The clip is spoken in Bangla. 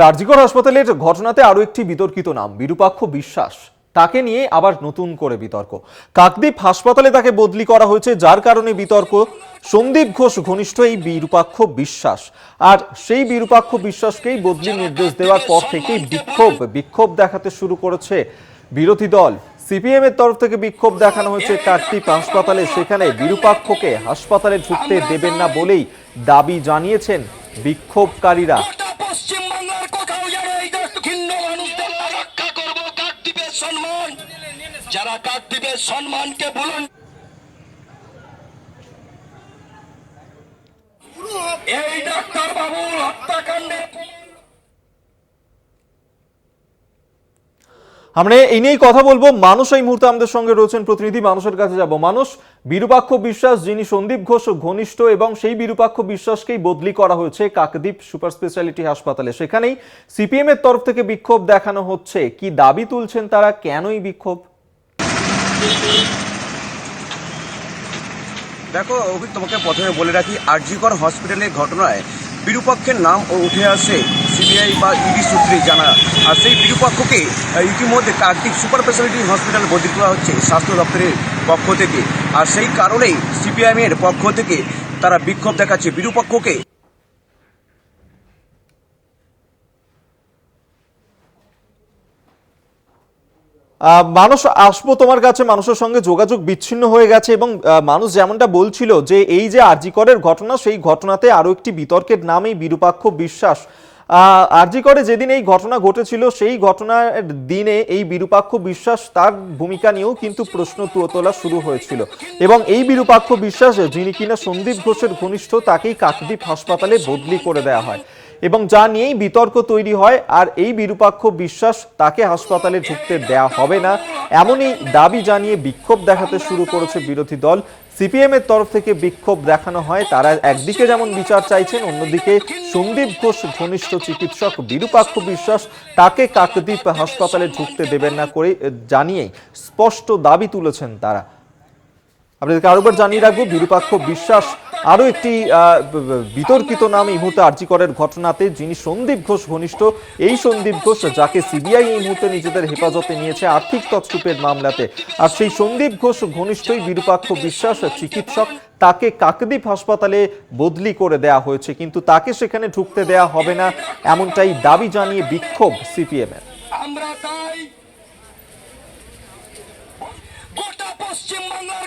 রারজিকর হাসপাতালের ঘটনাতে আরো একটি বিতর্কিত নাম বিরূপাক্ষ বিশ্বাস। তাকে নিয়ে আবার নতুন করে বিতর্ক। কাকদ্বীপ হাসপাতালে তাকে বদলি করা হয়েছে, যার কারণে বিতর্ক। সন্দীপ ঘোষ ঘনিষ্ঠ এই বিরূপাক্ষ বিশ্বাস, আর সেই বিরূপাক্ষ বিশ্বাসকেই বদলি নির্দেশ দেওয়ার পর থেকেই বিক্ষোভ দেখাতে শুরু করেছে বিরোধী দল। সিপিএম এর তরফ থেকে বিক্ষোভ দেখানো হয়েছে কাকদ্বীপ হাসপাতালে। সেখানে বিরূপাক্ষকে হাসপাতালে ঢুকতে দেবেন না বলেই দাবি জানিয়েছেন বিক্ষোভকারীরা। যারা কাকদ্বীপের সম্মানকে বলুন, এই ডাক্তার বাবুর হত্যাকাণ্ডে আমরা এই নিয়েই কথা বলবো। মানুষ এই মুহূর্তে আমাদের সঙ্গে রয়েছেন, প্রতিনিধি মানুষের কাছে যাব। মানুষ, বিরূপাক্ষ বিশ্বাস যিনি সন্দীপ ঘোষ ঘনিষ্ঠ, এবং সেই বিরূপাক্ষ বিশ্বাসকেই বদলি করা হয়েছে কাকদ্বীপ সুপার স্পেশালিটি হাসপাতালে। সেখানেই সিপিএম এর তরফ থেকে বিক্ষোভ দেখানো হচ্ছে। কি দাবি তুলছেন তারা, কেনই বিক্ষোভ? দেখো অভিক, তোমাকে প্রথমে বলে রাখি, আরজিকর হসপিটালের ঘটনায় বিরূপাক্ষের নাম উঠে আসে সিবিআই বা ইডি সূত্রে জানা। আর সেই বিরূপাক্ষকে ইতিমধ্যে কাকদ্বীপ সুপার স্পেশালিটি হসপিটাল বদলি করা হচ্ছে স্বাস্থ্য দপ্তরের পক্ষ থেকে। আর সেই কারণেই সিপিআইএমের পক্ষ থেকে তারা বিক্ষোভ দেখাচ্ছে বিরূপাক্ষকে। মানুষ, আসবো তোমার কাছে। মানুষের সঙ্গে যোগাযোগ বিচ্ছিন্ন হয়ে গেছে, এবং মানুষ যেমনটা বলছিল যে এই যে আরজিকরের ঘটনা, সেই ঘটনাতে আরো একটি বিতর্কের নাম এই বিরূপাক্ষ বিশ্বাস। আরজিকরে যেদিন এই ঘটনা ঘটেছিল, সেই ঘটনার দিনে এই বিরূপাক্ষ বিশ্বাস, তার ভূমিকা নিয়েও কিন্তু প্রশ্ন তোলা শুরু হয়েছিল। এবং এই বিরূপাক্ষ বিশ্বাস, যিনি কিনা সন্দীপ ঘোষের ঘনিষ্ঠ, তাকেই কাকদ্বীপ হাসপাতালে বদলি করে দেওয়া হয়, এবং যা নিয়েই বিতর্ক তৈরি হয়। আর এই বিরূপাক্ষ বিশ্বাস, তাকে হাসপাতালে ঢুকতে দেয়া হবে না, এমনই দাবি জানিয়ে বিক্ষোভ দেখাতে শুরু করেছে বিরোধী দল। সিপিএম এর তরফ থেকে বিক্ষোভ দেখানো হয়। তারা একদিকে যেমন বিচার চাইছেন, অন্যদিকে সন্দীপ ঘোষ ঘনিষ্ঠ চিকিৎসক বিরূপাক্ষ বিশ্বাস, তাকে কাকদ্বীপ হাসপাতালে ঢুকতে দেবেন না করে জানিয়ে স্পষ্ট দাবি তুলেছেন তারা। আপনাদেরকে আরেকবার জানিয়ে রাখবো, বিরূপাক্ষ বিশ্বাস আরো একটি বিতর্কিত নাম এই মুহূর্তে আরজিকরের ঘটনাতে, যিনি সন্দীপ ঘোষ ঘনিষ্ঠ। এই সন্দীপ ঘোষ, যাকে সিবিআই এই মুহূর্তে নিজেদের হেফাজতে নিয়েছে আর্থিক তছরূপের মামলাতে। আর সেই সন্দীপ ঘোষ ঘনিষ্ঠই বিরূপাক্ষ বিশ্বাস চিকিৎসক, তাকে কাকদ্বীপ হাসপাতালে বদলি করে দেয়া হয়েছে, কিন্তু তাকে সেখানে ঢুকতে দেয়া হবে না, এমনটাই দাবি জানিয়ে বিক্ষোভ সিপিএম এর। আমরা তাই গোটা পশ্চিমবাংলার